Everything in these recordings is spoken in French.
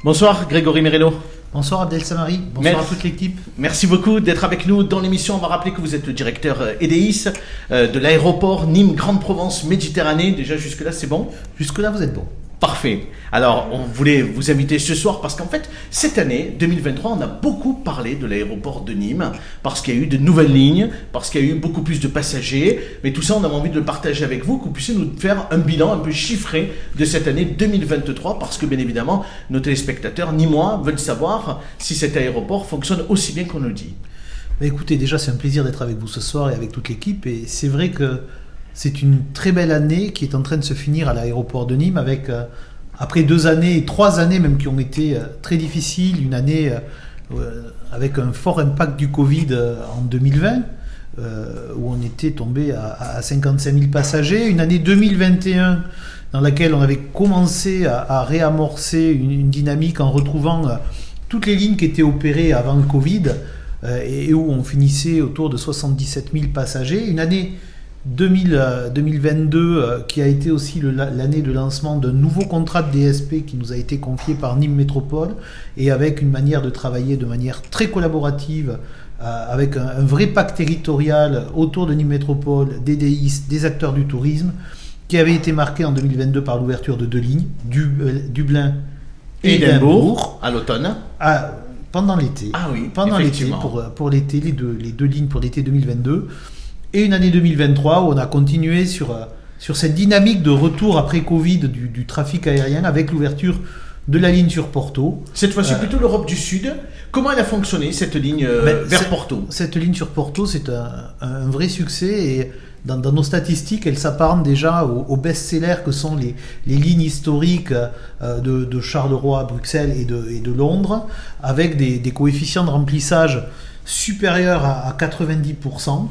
Bonsoir Grégory Merello. Bonsoir Abdel Samari, bonsoir à toute l'équipe. Merci beaucoup d'être avec nous dans l'émission. On va rappeler que vous êtes le directeur EDIS de l'aéroport Nîmes Grande Provence Méditerranée. Déjà jusque-là c'est bon? Jusque-là vous êtes bon. Parfait. Alors, on voulait vous inviter ce soir parce qu'en fait, cette année 2023, on a beaucoup parlé de l'aéroport de Nîmes parce qu'il y a eu de nouvelles lignes, parce qu'il y a eu beaucoup plus de passagers. Mais tout ça, on avait envie de le partager avec vous, que vous puissiez nous faire un bilan un peu chiffré de cette année 2023 parce que, bien évidemment, nos téléspectateurs nîmois veulent savoir si cet aéroport fonctionne aussi bien qu'on le dit. Écoutez, déjà, c'est un plaisir d'être avec vous ce soir et avec toute l'équipe. Et c'est vrai que c'est une très belle année qui est en train de se finir à l'aéroport de Nîmes avec, après 2 années, 3 années même qui ont été très difficiles, une année avec un fort impact du Covid en 2020, où on était tombé à 55 000 passagers, une année 2021 dans laquelle on avait commencé à réamorcer une dynamique en retrouvant toutes les lignes qui étaient opérées avant le Covid et où on finissait autour de 77 000 passagers, une année 2022 qui a été aussi l'année de lancement d'un nouveau contrat de DSP qui nous a été confié par Nîmes Métropole et avec une manière de travailler de manière très collaborative avec un vrai pacte territorial autour de Nîmes Métropole, des DIS, des acteurs du tourisme qui avait été marqué en 2022 par l'ouverture de 2 lignes, Dublin et Édimbourg à l'automne. Pendant l'été. Ah oui, pendant l'été pour l'été, les deux lignes pour l'été 2022. Et une année 2023 où on a continué sur cette dynamique de retour après Covid du trafic aérien avec l'ouverture de la ligne sur Porto. Cette fois-ci plutôt l'Europe du Sud. Comment elle a fonctionné cette ligne vers Porto? Cette ligne sur Porto, c'est un vrai succès et dans nos statistiques, elle s'apparente déjà aux best-sellers que sont les lignes historiques de Charleroi à Bruxelles et de Londres avec des coefficients de remplissage supérieurs à 90%.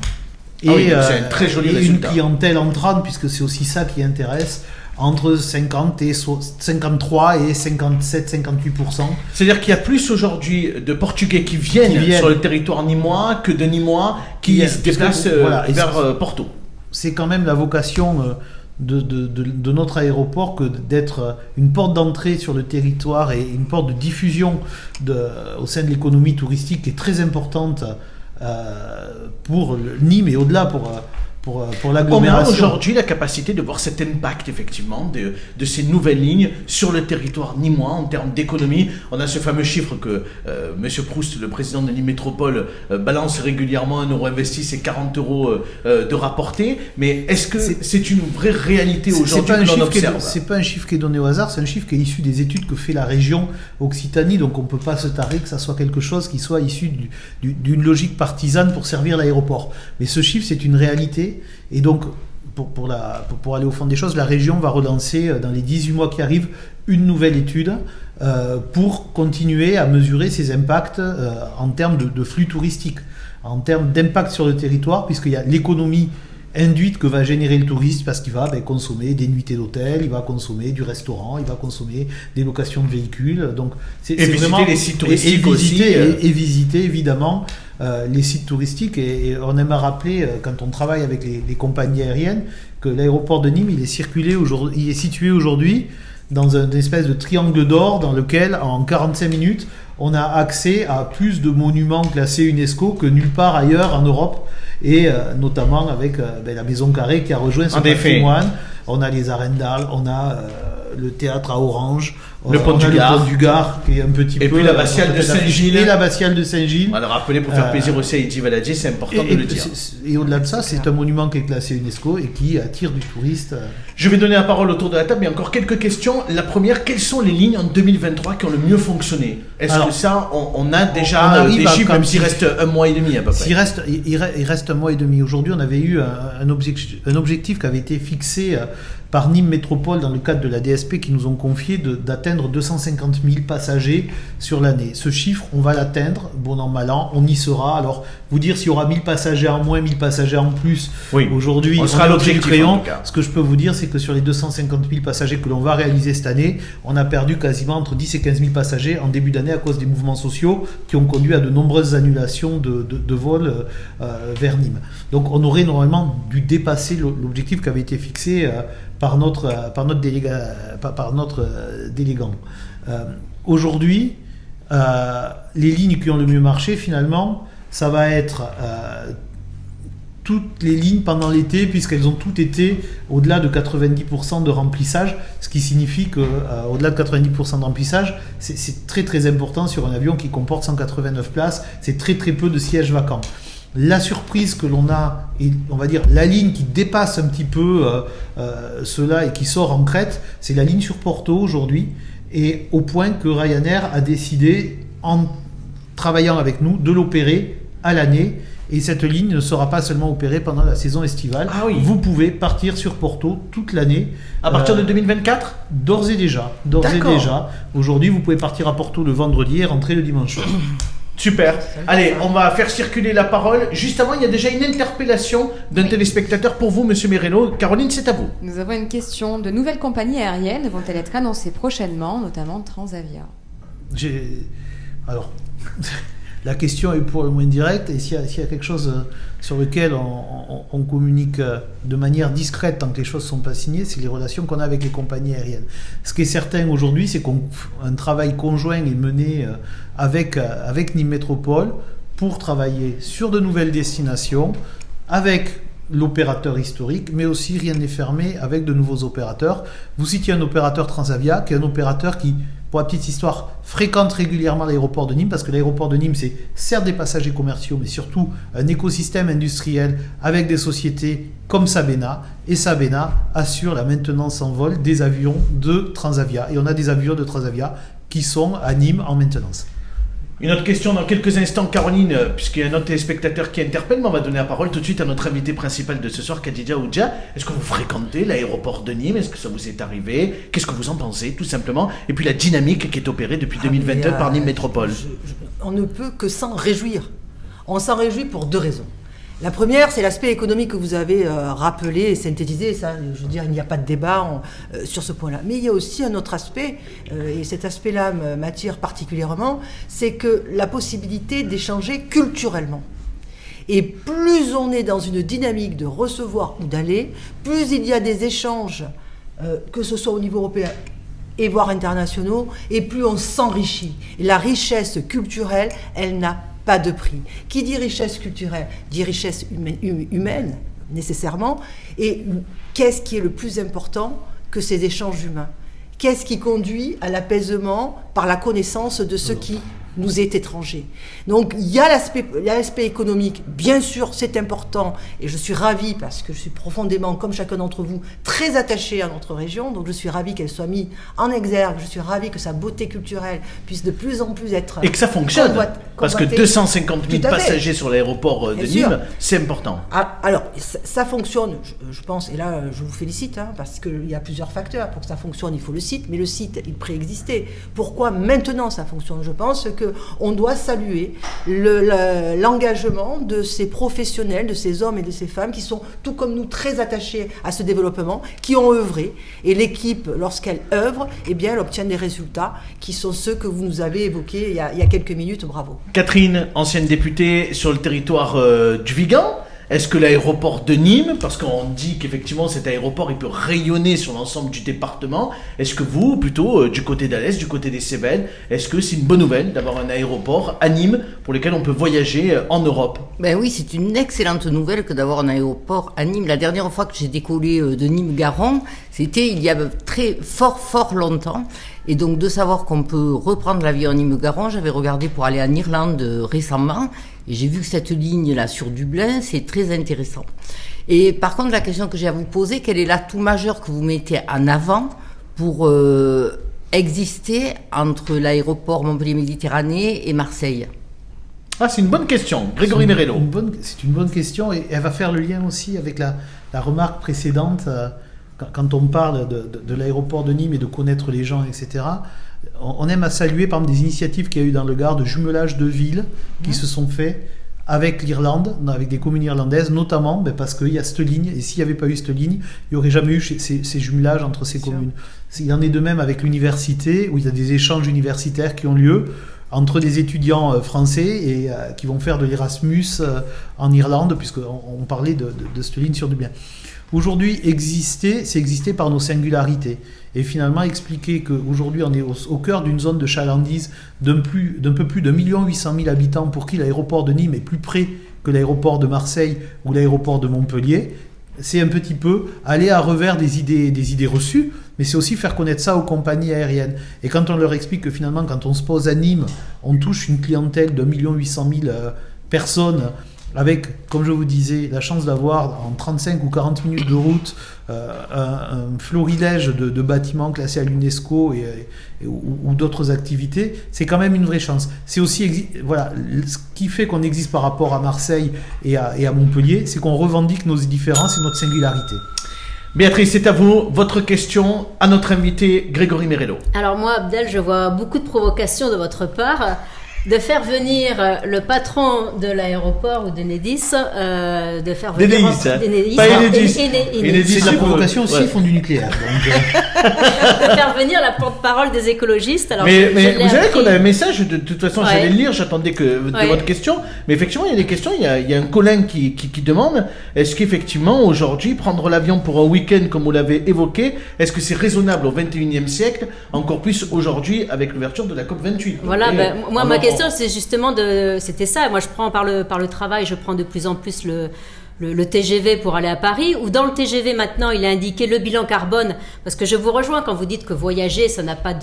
C'est un très joli résultat. Une clientèle entrante, puisque c'est aussi ça qui intéresse, entre 53 et 57-58%. C'est-à-dire qu'il y a plus aujourd'hui de Portugais qui viennent sur le territoire nîmois que de Nîmois qui se déplacent vers Porto. C'est quand même la vocation de notre aéroport que d'être une porte d'entrée sur le territoire et une porte de diffusion au sein de l'économie touristique qui est très importante pour Nîmes et au-delà pour l'agglomération. On a aujourd'hui la capacité de voir cet impact effectivement de ces nouvelles lignes sur le territoire nîmois en termes d'économie. On a ce fameux chiffre que Monsieur Proust, le président de Nîmes Métropole, balance régulièrement: 1 euro investi, c'est 40 euros de rapporté. Mais est-ce que c'est une vraie réalité aujourd'hui que l'on observe? C'est pas un chiffre qui est donné au hasard, c'est un chiffre qui est issu des études que fait la région Occitanie. Donc on ne peut pas se tarer que ça soit quelque chose qui soit issu d'une logique partisane pour servir l'aéroport. Mais ce chiffre, c'est une réalité. Et donc, pour aller au fond des choses, la région va relancer dans les 18 mois qui arrivent une nouvelle étude pour continuer à mesurer ses impacts en termes de flux touristiques, en termes d'impact sur le territoire, puisqu'il y a l'économie induite que va générer le touriste parce qu'il va consommer des nuitées d'hôtel, il va consommer du restaurant, il va consommer des locations de véhicules. Donc c'est vraiment visiter les sites touristiques et visiter évidemment les sites touristiques et on aime à rappeler quand on travaille avec les compagnies aériennes que l'aéroport de Nîmes il est situé aujourd'hui dans une espèce de triangle d'or dans lequel en 45 minutes on a accès à plus de monuments classés UNESCO que nulle part ailleurs en Europe et notamment avec la Maison Carrée qui a rejoint son patrimoine. On a les Arendal, on a le théâtre à Orange, le pont du Gard qui est un petit peu... Et puis l'abbatiale de Saint-Gilles. Et l'abbatiale de Saint-Gilles. On va le rappeler pour faire plaisir aussi à Eddy Valadier, c'est important de le dire. Et au-delà de ça, c'est un monument qui est classé UNESCO et qui attire du touriste. Je vais donner la parole autour de la table, mais encore quelques questions. La première, quelles sont les lignes en 2023 qui ont le mieux fonctionné? Est-ce que ça, on a déjà des chiffres, même s'il reste 1 mois et demi à peu près? Il reste 1 mois et demi. Aujourd'hui, on avait eu un objectif qui avait été fixé par Nîmes Métropole dans le cadre de la DSP qui nous ont confié d'atteindre 250 000 passagers sur l'année. Ce chiffre, on va l'atteindre, bon an, mal an, on y sera. Alors, vous dire s'il y aura 1000 passagers en moins, 1000 passagers en plus, aujourd'hui, on sera à l'objectif. Ce que je peux vous dire, c'est que sur les 250 000 passagers que l'on va réaliser cette année, on a perdu quasiment entre 10 et 15 000 passagers en début d'année à cause des mouvements sociaux qui ont conduit à de nombreuses annulations de vols vers Nîmes. Donc, on aurait normalement dû dépasser l'objectif qui avait été fixé par notre délégant. aujourd'hui, les lignes qui ont le mieux marché, finalement, ça va être toutes les lignes pendant l'été, puisqu'elles ont toutes été au-delà de 90% de remplissage, ce qui signifie qu'au-delà de 90% de remplissage, c'est très très important sur un avion qui comporte 189 places, c'est très très peu de sièges vacants. La surprise que l'on a, et on va dire la ligne qui dépasse un petit peu cela et qui sort en crête, c'est la ligne sur Porto aujourd'hui, et au point que Ryanair a décidé, en travaillant avec nous, de l'opérer à l'année. Et cette ligne ne sera pas seulement opérée pendant la saison estivale. Ah oui. Vous pouvez partir sur Porto toute l'année. À partir de 2024 ? D'ores et déjà. Aujourd'hui, vous pouvez partir à Porto le vendredi et rentrer le dimanche. Super. Allez, on va faire circuler la parole. Juste avant, il y a déjà une interpellation d'un téléspectateur pour vous, Monsieur Merello. Caroline, c'est à vous. Nous avons une question. De nouvelles compagnies aériennes vont-elles être annoncées prochainement, notamment Transavia ? Alors, la question est pour le moins directe, et s'il y a quelque chose sur lequel on communique de manière discrète tant que les choses ne sont pas signées, c'est les relations qu'on a avec les compagnies aériennes. Ce qui est certain aujourd'hui, c'est qu'un travail conjoint est mené avec Nîmes Métropole pour travailler sur de nouvelles destinations, avec l'opérateur historique, mais aussi, rien n'est fermé, avec de nouveaux opérateurs. Vous citiez un opérateur Transavia, qui est un opérateur qui, pour la petite histoire, fréquente régulièrement l'aéroport de Nîmes, parce que l'aéroport de Nîmes, c'est certes des passagers commerciaux, mais surtout un écosystème industriel avec des sociétés comme Sabena. Et Sabena assure la maintenance en vol des avions de Transavia. Et on a des avions de Transavia qui sont à Nîmes en maintenance. Une autre question dans quelques instants, Caroline, puisqu'il y a un autre téléspectateur qui interpelle, mais on va donner la parole tout de suite à notre invité principal de ce soir, Khadija Oudja. Est-ce que vous fréquentez l'aéroport de Nîmes ? Est-ce que ça vous est arrivé ? Qu'est-ce que vous en pensez, tout simplement ? Et puis la dynamique qui est opérée depuis 2022 par Nîmes Métropole. On ne peut que s'en réjouir. On s'en réjouit pour deux raisons. La première, c'est l'aspect économique que vous avez rappelé et synthétisé. Ça, je veux dire, il n'y a pas de débat sur ce point-là. Mais il y a aussi un autre aspect, et cet aspect-là m'attire particulièrement, c'est que la possibilité d'échanger culturellement. Et plus on est dans une dynamique de recevoir ou d'aller, plus il y a des échanges, que ce soit au niveau européen et voire internationaux, et plus on s'enrichit. Et la richesse culturelle, elle n'a pas de prix. Qui dit richesse culturelle dit richesse humaine, nécessairement. Et qu'est-ce qui est le plus important que ces échanges humains ? Qu'est-ce qui conduit à l'apaisement par la connaissance de ce qui nous est étranger ? Donc il y a l'aspect économique, bien sûr c'est important, et je suis ravie parce que je suis profondément, comme chacun d'entre vous, très attachée à notre région, donc je suis ravie qu'elle soit mise en exergue, je suis ravie que sa beauté culturelle puisse de plus en plus être... Et que ça fonctionne, parce que 250 000 passagers sur l'aéroport de Nîmes, c'est important. Alors ça fonctionne, je pense, et là je vous félicite, parce qu'il y a plusieurs facteurs. Pour que ça fonctionne, il faut le site, mais le site, il préexistait. Pourquoi maintenant ça fonctionne ? Je pense qu'on doit saluer l'engagement de ces professionnels, de ces hommes et de ces femmes qui sont, tout comme nous, très attachés à ce développement, qui ont œuvré. Et l'équipe, lorsqu'elle œuvre, eh bien, elle obtient des résultats qui sont ceux que vous nous avez évoqués il y a quelques minutes. Bravo. Catherine, ancienne députée sur le territoire du Vigan. Est-ce que l'aéroport de Nîmes, parce qu'on dit qu'effectivement cet aéroport il peut rayonner sur l'ensemble du département, est-ce que vous, plutôt du côté d'Alès, du côté des Cévennes, est-ce que c'est une bonne nouvelle d'avoir un aéroport à Nîmes pour lequel on peut voyager en Europe ? Ben oui, c'est une excellente nouvelle que d'avoir un aéroport à Nîmes. La dernière fois que j'ai décollé de Nîmes-Garon, c'était il y a très fort longtemps. Et donc de savoir qu'on peut reprendre l'avion à Nîmes-Garon, j'avais regardé pour aller en Irlande récemment, et j'ai vu que cette ligne-là sur Dublin, c'est très intéressant. Et par contre, la question que j'ai à vous poser, quel est l'atout majeur que vous mettez en avant pour exister entre l'aéroport Montpellier-Méditerranée et Marseille ? Ah, c'est une bonne question. Grégory Merello. C'est une bonne question, et elle va faire le lien aussi avec la remarque précédente. Quand on parle de l'aéroport de Nîmes et de connaître les gens, etc., on aime à saluer, par exemple, des initiatives qu'il y a eu dans le Gard de jumelage de villes qui se sont faits avec l'Irlande, avec des communes irlandaises, notamment parce qu'il y a cette ligne, et s'il n'y avait pas eu cette ligne, il n'y aurait jamais eu ces jumelages entre ces communes. Il en est de même avec l'université, où il y a des échanges universitaires qui ont lieu entre des étudiants français et qui vont faire de l'Erasmus en Irlande, puisqu'on parlait de cette ligne sur Dublin. Aujourd'hui, c'est exister par nos singularités. Et finalement, expliquer qu'aujourd'hui, on est au cœur d'une zone de chalandise d'un peu plus de 1 800 000 habitants pour qui l'aéroport de Nîmes est plus près que l'aéroport de Marseille ou l'aéroport de Montpellier, c'est un petit peu aller à revers des idées reçues, mais c'est aussi faire connaître ça aux compagnies aériennes. Et quand on leur explique que finalement, quand on se pose à Nîmes, on touche une clientèle de 1 800 000 personnes, avec, comme je vous disais, la chance d'avoir en 35 ou 40 minutes de route un florilège de bâtiments classés à l'UNESCO ou d'autres activités, c'est quand même une vraie chance. C'est aussi, voilà, ce qui fait qu'on existe par rapport à Marseille et à Montpellier, c'est qu'on revendique nos différences et notre singularité. Béatrice, c'est à vous. Votre question à notre invité Grégory Merello. Alors moi, Abdel, je vois beaucoup de provocations de votre part. De faire venir le patron de l'aéroport ou d'Enedis, de faire venir d'Enedis, pas Enedis. C'est de la provocation aussi, ils font du nucléaire. De faire venir la porte-parole des écologistes. Alors mais vous savez qu'on a un message, de toute façon j'allais le lire, j'attendais de votre question, mais effectivement il y a des questions, il y a un Colin qui demande, est-ce qu'effectivement aujourd'hui prendre l'avion pour un week-end comme vous l'avez évoqué, est-ce que c'est raisonnable au 21e siècle, encore plus aujourd'hui avec l'ouverture de la COP28? Voilà, moi ma question c'est justement c'était ça. Moi je prends par le travail, je prends de plus en plus le TGV pour aller à Paris, ou dans le TGV maintenant il est indiqué le bilan carbone, parce que je vous rejoins quand vous dites que voyager ça n'a pas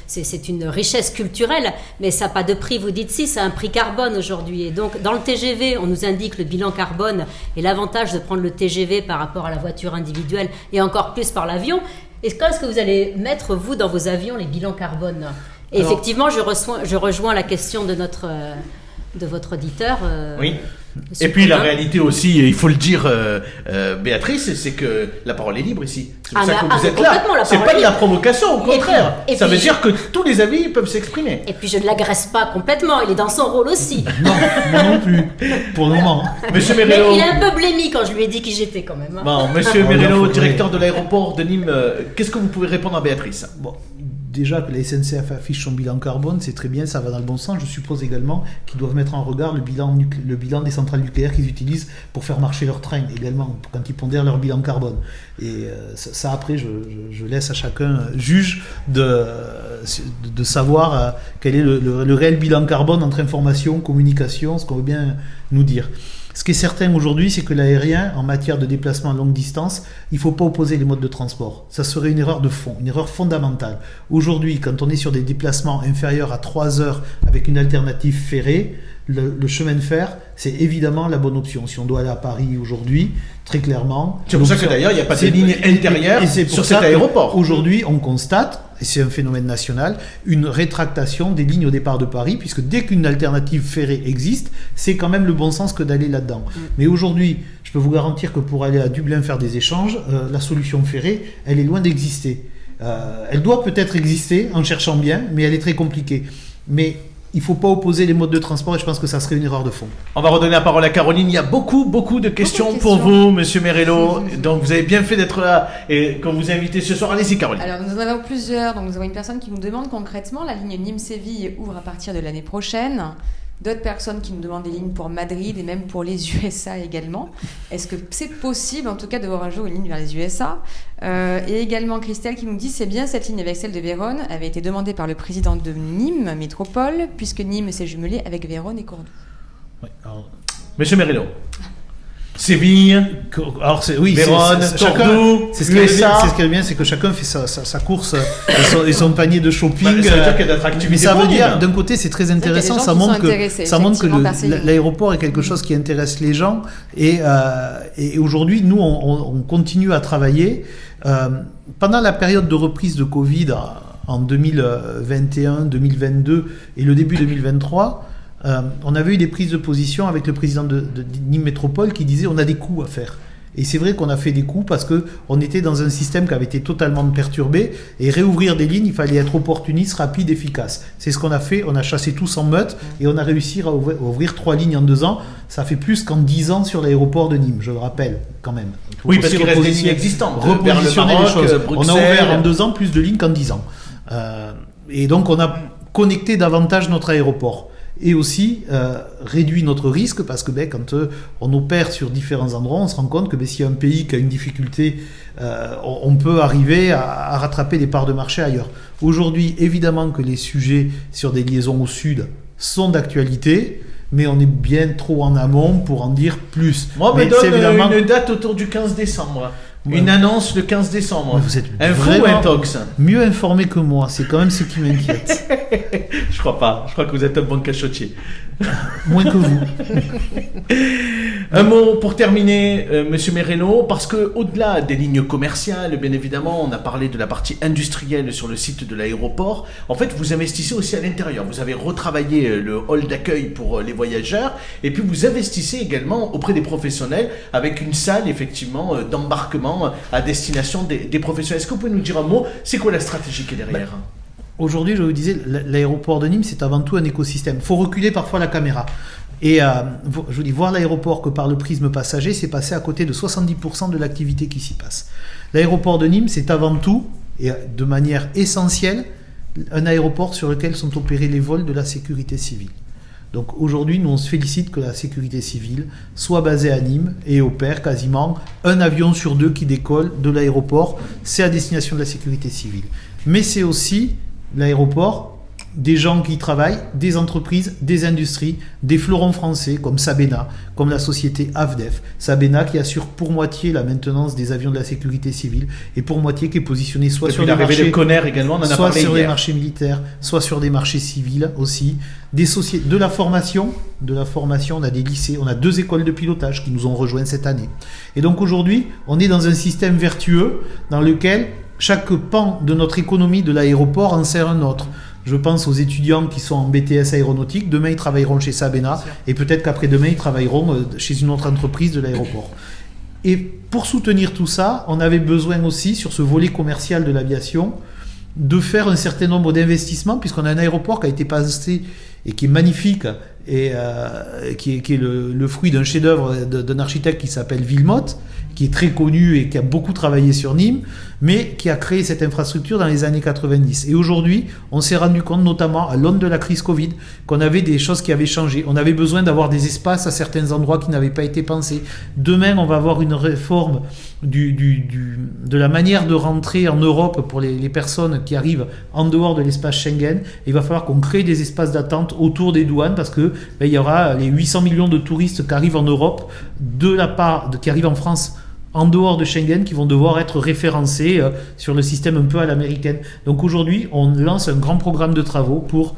c'est une richesse culturelle, mais ça n'a pas de prix. Vous dites si, ça a un prix carbone aujourd'hui, et donc dans le TGV on nous indique le bilan carbone et l'avantage de prendre le TGV par rapport à la voiture individuelle et encore plus par l'avion. Et quand est-ce que vous allez mettre vous dans vos avions les bilans carbone? Et effectivement, je rejoins la question de votre auditeur. Oui. Et puis la réalité aussi, il faut le dire, Béatrice, c'est que la parole est libre ici. C'est pour ça que vous êtes là. C'est pas de la provocation, au contraire. Ça veut dire que tous les avis peuvent s'exprimer. Et puis je ne l'agresse pas complètement, il est dans son rôle aussi. Non, moi non plus, pour le moment. Monsieur Merello. Mais il est un peu blémi quand je lui ai dit qui j'étais quand même. Bon, Monsieur Merello, directeur de l'aéroport de Nîmes, qu'est-ce que vous pouvez répondre à Béatrice? Bon. Déjà que la SNCF affiche son bilan carbone, c'est très bien, ça va dans le bon sens. Je suppose également qu'ils doivent mettre en regard le bilan des centrales nucléaires qu'ils utilisent pour faire marcher leur train également, quand ils pondèrent leur bilan carbone. Et ça après, je laisse à chacun juge de savoir quel est le réel bilan carbone entre information, communication, ce qu'on veut bien nous dire. Ce qui est certain aujourd'hui, c'est que l'aérien, en matière de déplacement à longue distance, il ne faut pas opposer les modes de transport. Ça serait une erreur de fond, une erreur fondamentale. Aujourd'hui, quand on est sur des déplacements inférieurs à 3 heures avec une alternative ferrée, le chemin de fer, c'est évidemment la bonne option. Si on doit aller à Paris aujourd'hui, très clairement... C'est pour ça que d'ailleurs, il n'y a pas de ligne intérieure sur cet aéroport. Aujourd'hui, on constate, et c'est un phénomène national, une rétractation des lignes au départ de Paris, puisque dès qu'une alternative ferrée existe, c'est quand même le bon sens que d'aller là-dedans. Mais aujourd'hui, je peux vous garantir que pour aller à Dublin faire des échanges, la solution ferrée, elle est loin d'exister. Elle doit peut-être exister en cherchant bien, mais elle est très compliquée. Mais il ne faut pas opposer les modes de transport, et je pense que ça serait une erreur de fond. On va redonner la parole à Caroline. Il y a beaucoup de questions pour vous, Monsieur Merello. Donc vous avez bien fait d'être là et qu'on vous a invité ce soir. Allez-y, Caroline. Alors nous en avons plusieurs. Donc nous avons une personne qui nous demande concrètement, la ligne Nîmes-Séville ouvre à partir de l'année prochaine. D'autres personnes qui nous demandent des lignes pour Madrid et même pour les USA également. Est-ce que c'est possible, en tout cas, de voir un jour une ligne vers les USA? Et également Christelle qui nous dit, c'est bien, cette ligne avec celle de Vérone avait été demandée par le président de Nîmes Métropole, puisque Nîmes s'est jumelé avec Vérone et Cordoue. Ouais, alors... Monsieur Merello. Séville, alors Vérone, Cordoue, c'est ce qui est bien, c'est que chacun fait sa course et son panier de shopping. Ça veut dire qu'il y a d'attractivité. Mais ça veut dire, d'un côté, c'est très intéressant. Ça montre que l'aéroport est quelque chose qui intéresse les gens. Et aujourd'hui, nous, on continue à travailler. Pendant la période de reprise de Covid en 2021, 2022 et le début 2023. On avait eu des prises de position avec le président de Nîmes Métropole qui disait on a des coûts à faire. Et c'est vrai qu'on a fait des coûts parce qu'on était dans un système qui avait été totalement perturbé et réouvrir des lignes, il fallait être opportuniste, rapide, efficace. C'est ce qu'on a fait, on a chassé tous en meute et on a réussi à ouvrir 3 lignes en 2 ans. Ça fait plus qu'en 10 ans sur l'aéroport de Nîmes, je le rappelle quand même. Oui, parce qu'il reste des lignes existantes. Repositionner les choses. On a ouvert en 2 ans plus de lignes qu'en 10 ans. Et donc on a connecté davantage notre aéroport. et aussi réduit notre risque parce que quand on opère sur différents endroits, on se rend compte que s'il y a un pays qui a une difficulté, on peut arriver à rattraper des parts de marché ailleurs. Aujourd'hui, évidemment que les sujets sur des liaisons au sud sont d'actualité, mais on est bien trop en amont pour en dire plus. Moi, me donne une date autour du 15 décembre. Ouais. Une annonce le 15 décembre. Ouais, vous êtes un fou ou un tox? Mieux informé que moi, c'est quand même ce qui m'inquiète. Je crois pas. Je crois que vous êtes un bon cachotier. Moins que vous. Un mot pour terminer, Monsieur Mereno, parce que au-delà des lignes commerciales, bien évidemment, on a parlé de la partie industrielle sur le site de l'aéroport. En fait, vous investissez aussi à l'intérieur. Vous avez retravaillé le hall d'accueil pour les voyageurs, et puis vous investissez également auprès des professionnels avec une salle effectivement d'embarquement à destination des professionnels. Est-ce que vous pouvez nous dire un mot? C'est quoi la stratégie qui est derrière? Aujourd'hui, je vous disais, l'aéroport de Nîmes, c'est avant tout un écosystème. Il faut reculer parfois la caméra. Et je vous dis, voir l'aéroport que par le prisme passager, c'est passer à côté de 70% de l'activité qui s'y passe. L'aéroport de Nîmes, c'est avant tout, et de manière essentielle, un aéroport sur lequel sont opérés les vols de la sécurité civile. Donc aujourd'hui, nous on se félicite que la sécurité civile soit basée à Nîmes et opère quasiment un avion sur 2 qui décolle de l'aéroport. C'est à destination de la sécurité civile. Mais c'est aussi l'aéroport des gens qui y travaillent, des entreprises, des industries, des fleurons français comme Sabena, comme la société AFDEF. Sabena qui assure pour moitié la maintenance des avions de la sécurité civile et pour moitié qui est positionné soit sur les marchés, également, on en a soit parlé sur hier. les marchés militaires, soit sur des marchés civils aussi. Des sociétés de la formation, on a des lycées, on a 2 écoles de pilotage qui nous ont rejoints cette année. Et donc aujourd'hui, on est dans un système vertueux dans lequel chaque pan de notre économie de l'aéroport en sert un autre. Je pense aux étudiants qui sont en BTS aéronautique. Demain, ils travailleront chez Sabena. Et peut-être qu'après-demain, ils travailleront chez une autre entreprise de l'aéroport. Et pour soutenir tout ça, on avait besoin aussi, sur ce volet commercial de l'aviation, de faire un certain nombre d'investissements, puisqu'on a un aéroport qui a été pensé et qui est magnifique, et qui est le fruit d'un chef-d'œuvre d'un architecte qui s'appelle Villemotte, qui est très connu et qui a beaucoup travaillé sur Nîmes, mais qui a créé cette infrastructure dans les années 90. Et aujourd'hui, on s'est rendu compte, notamment à l'aune de la crise Covid, qu'on avait des choses qui avaient changé. On avait besoin d'avoir des espaces à certains endroits qui n'avaient pas été pensés. Demain, on va avoir une réforme de la manière de rentrer en Europe pour les personnes qui arrivent en dehors de l'espace Schengen. Il va falloir qu'on crée des espaces d'attente autour des douanes parce que il y aura les 800 millions de touristes qui arrivent en Europe, qui arrivent en France en dehors de Schengen, qui vont devoir être référencés sur le système un peu à l'américaine. Donc aujourd'hui, on lance un grand programme de travaux pour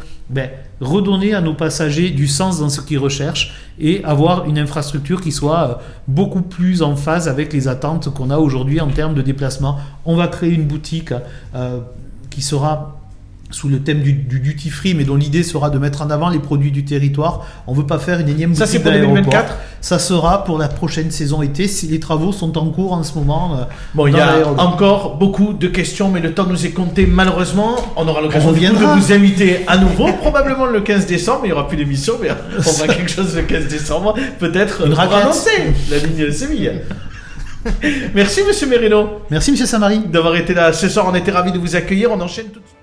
redonner à nos passagers du sens dans ce qu'ils recherchent et avoir une infrastructure qui soit beaucoup plus en phase avec les attentes qu'on a aujourd'hui en termes de déplacement. On va créer une boutique qui sera sous le thème du duty free, mais dont l'idée sera de mettre en avant les produits du territoire. On ne veut pas faire une énième boutique. Ça, c'est pour 2024 ? Ça sera pour la prochaine saison été. Les travaux sont en cours en ce moment. Bon, il y a encore beaucoup de questions, mais le temps nous est compté malheureusement. On aura l'occasion de vous inviter à nouveau, probablement le 15 décembre. Il n'y aura plus d'émission, mais on fera quelque chose le 15 décembre. Peut-être pour annoncer la ligne Séville. Merci, Monsieur Merino. Merci, Monsieur Samari. D'avoir été là ce soir. On était ravis de vous accueillir. On enchaîne tout de suite.